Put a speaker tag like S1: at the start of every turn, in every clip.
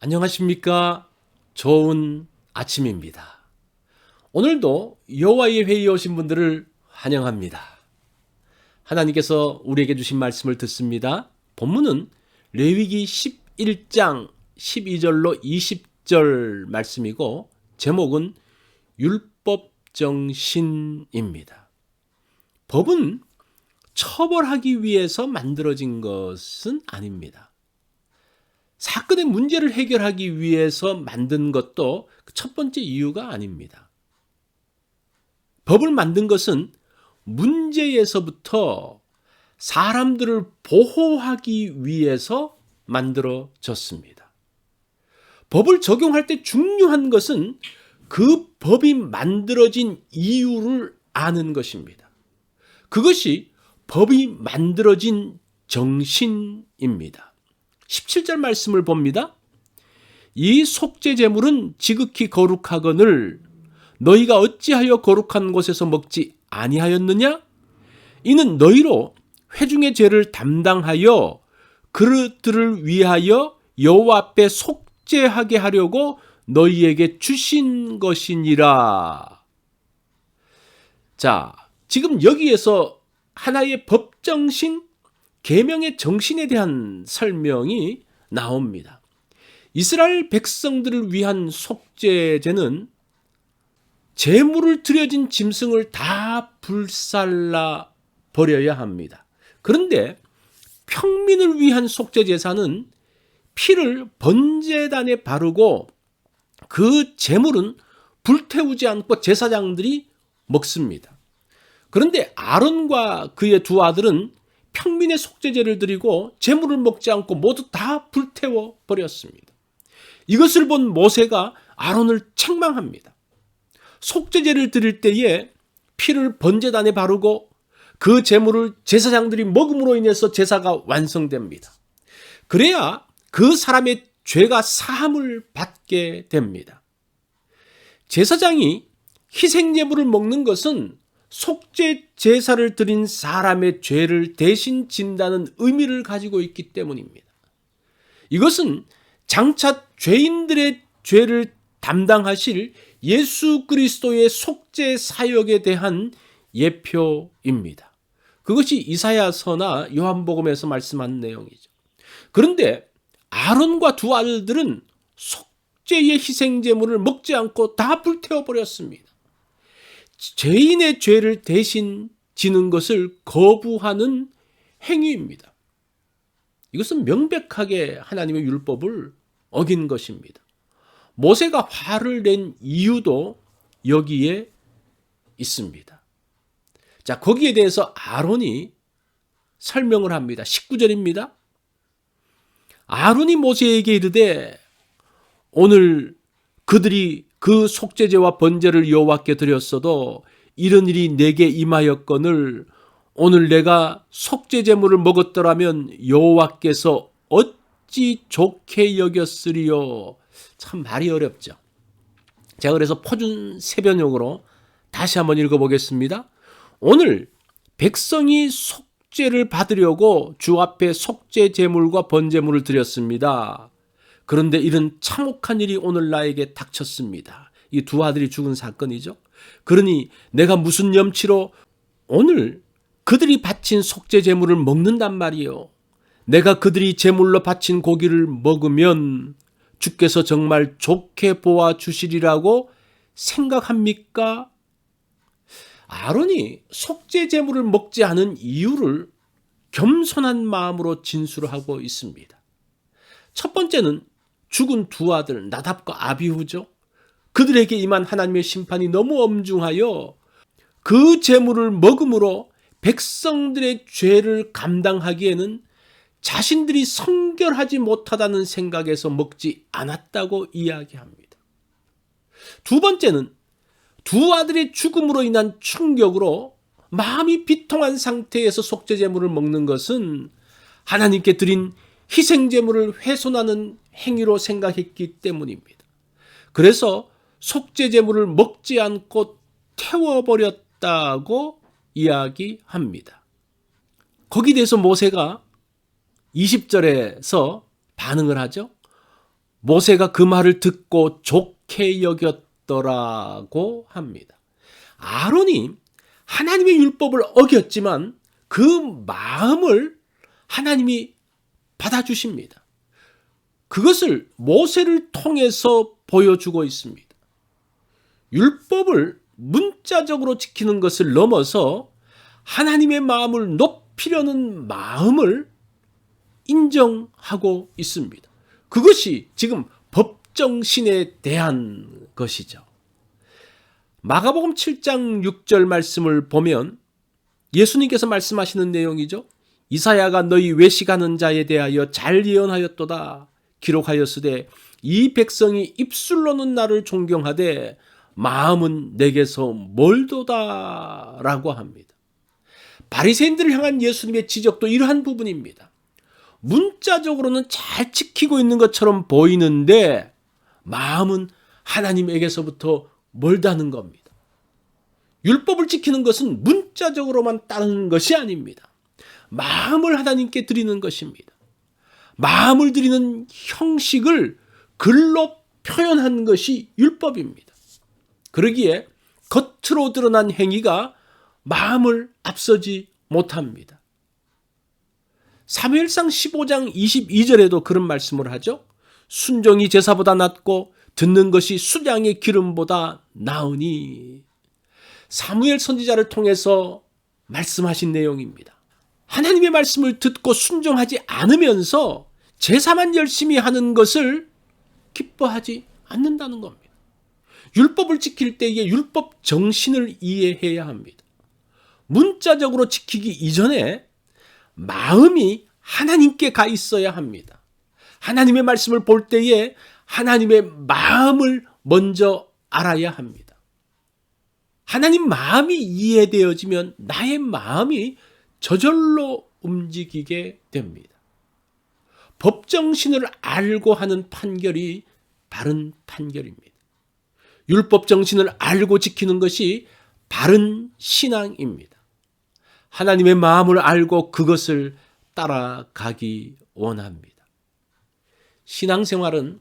S1: 안녕하십니까? 좋은 아침입니다. 오늘도 여호와의 회의에 오신 분들을 환영합니다. 하나님께서 우리에게 주신 말씀을 듣습니다. 본문은 레위기 11장 12절로 20절 말씀이고 제목은 율법정신입니다. 법은 처벌하기 위해서 만들어진 것은 아닙니다. 사건의 문제를 해결하기 위해서 만든 것도 첫 번째 이유가 아닙니다. 법을 만든 것은 문제에서부터 사람들을 보호하기 위해서 만들어졌습니다. 법을 적용할 때 중요한 것은 그 법이 만들어진 이유를 아는 것입니다. 그것이 법이 만들어진 정신입니다. 17절 말씀을 봅니다. 이 속죄 제물은 지극히 거룩하거늘 너희가 어찌하여 거룩한 곳에서 먹지 아니하였느냐? 이는 너희로 회중의 죄를 담당하여 그릇들을 위하여 여호와 앞에 속죄하게 하려고 너희에게 주신 것이니라. 자, 지금 여기에서 하나의 법정신, 계명의 정신에 대한 설명이 나옵니다. 이스라엘 백성들을 위한 속죄제는 제물을 드려진 짐승을 다 불살라 버려야 합니다. 그런데 평민을 위한 속죄제사는 피를 번제단에 바르고 그 제물은 불태우지 않고 제사장들이 먹습니다. 그런데 아론과 그의 두 아들은 평민의 속죄제를 드리고 제물을 먹지 않고 모두 다 불태워 버렸습니다. 이것을 본 모세가 아론을 책망합니다. 속죄제를 드릴 때에 피를 번제단에 바르고 그 제물을 제사장들이 먹음으로 인해서 제사가 완성됩니다. 그래야 그 사람의 죄가 사함을 받게 됩니다. 제사장이 희생제물을 먹는 것은 속죄 제사를 드린 사람의 죄를 대신 진다는 의미를 가지고 있기 때문입니다. 이것은 장차 죄인들의 죄를 담당하실 예수 그리스도의 속죄 사역에 대한 예표입니다. 그것이 이사야서나 요한복음에서 말씀한 내용이죠. 그런데 아론과 두 아들들은 속죄의 희생제물을 먹지 않고 다 불태워버렸습니다. 죄인의 죄를 대신 지는 것을 거부하는 행위입니다. 이것은 명백하게 하나님의 율법을 어긴 것입니다. 모세가 화를 낸 이유도 여기에 있습니다. 자, 거기에 대해서 아론이 설명을 합니다. 19절입니다. 아론이 모세에게 이르되 오늘 그들이 그 속죄제와 번제를 여호와께 드렸어도 이런 일이 내게 임하였거늘 오늘 내가 속죄제물을 먹었더라면 여호와께서 어찌 좋게 여겼으리요. 참 말이 어렵죠. 제가 그래서 표준 세변용으로 다시 한번 읽어보겠습니다. 오늘 백성이 속죄를 받으려고 주 앞에 속죄제물과 번제물을 드렸습니다. 그런데 이런 참혹한 일이 오늘 나에게 닥쳤습니다. 이 두 아들이 죽은 사건이죠. 그러니 내가 무슨 염치로 오늘 그들이 바친 속죄 제물을 먹는단 말이요. 내가 그들이 제물로 바친 고기를 먹으면 주께서 정말 좋게 보아 주시리라고 생각합니까? 아론이 속죄 제물을 먹지 않은 이유를 겸손한 마음으로 진술하고 있습니다. 첫 번째는 죽은 두 아들 나답과 아비후죠. 그들에게 임한 하나님의 심판이 너무 엄중하여 그 제물을 먹음으로 백성들의 죄를 감당하기에는 자신들이 성결하지 못하다는 생각에서 먹지 않았다고 이야기합니다. 두 번째는 두 아들의 죽음으로 인한 충격으로 마음이 비통한 상태에서 속죄제물을 먹는 것은 하나님께 드린 희생제물을 훼손하는 행위로 생각했기 때문입니다. 그래서 속죄제물을 먹지 않고 태워버렸다고 이야기합니다. 거기에 대해서 모세가 20절에서 반응을 하죠. 모세가 그 말을 듣고 좋게 여겼더라고 합니다. 아론이 하나님의 율법을 어겼지만 그 마음을 하나님이 받아주십니다. 그것을 모세를 통해서 보여주고 있습니다. 율법을 문자적으로 지키는 것을 넘어서 하나님의 마음을 높이려는 마음을 인정하고 있습니다. 그것이 지금 법정신에 대한 것이죠. 마가복음 7장 6절 말씀을 보면 예수님께서 말씀하시는 내용이죠. 이사야가 너희 외식하는 자에 대하여 잘 예언하였도다. 기록하였으되 이 백성이 입술로는 나를 존경하되 마음은 내게서 멀도다 라고 합니다. 바리새인들을 향한 예수님의 지적도 이러한 부분입니다. 문자적으로는 잘 지키고 있는 것처럼 보이는데 마음은 하나님에게서부터 멀다는 겁니다. 율법을 지키는 것은 문자적으로만 따르는 것이 아닙니다. 마음을 하나님께 드리는 것입니다. 마음을 드리는 형식을 글로 표현한 것이 율법입니다. 그러기에 겉으로 드러난 행위가 마음을 앞서지 못합니다. 사무엘상 15장 22절에도 그런 말씀을 하죠. 순종이 제사보다 낫고 듣는 것이 수량의 기름보다 나으니. 사무엘 선지자를 통해서 말씀하신 내용입니다. 하나님의 말씀을 듣고 순종하지 않으면서 제사만 열심히 하는 것을 기뻐하지 않는다는 겁니다. 율법을 지킬 때에 율법 정신을 이해해야 합니다. 문자적으로 지키기 이전에 마음이 하나님께 가 있어야 합니다. 하나님의 말씀을 볼 때에 하나님의 마음을 먼저 알아야 합니다. 하나님 마음이 이해되어지면 나의 마음이 저절로 움직이게 됩니다. 법정신을 알고 하는 판결이 바른 판결입니다. 율법 정신을 알고 지키는 것이 바른 신앙입니다. 하나님의 마음을 알고 그것을 따라가기 원합니다. 신앙생활은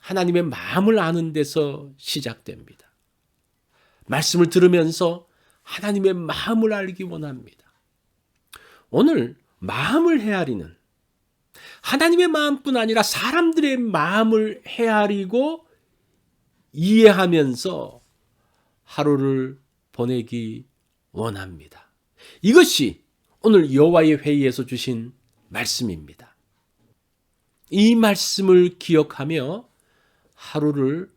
S1: 하나님의 마음을 아는 데서 시작됩니다. 말씀을 들으면서 하나님의 마음을 알기 원합니다. 오늘 마음을 헤아리는 하나님의 마음뿐 아니라 사람들의 마음을 헤아리고 이해하면서 하루를 보내기 원합니다. 이것이 오늘 여호와의 회의에서 주신 말씀입니다. 이 말씀을 기억하며 하루를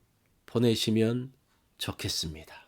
S1: 보내시면 좋겠습니다.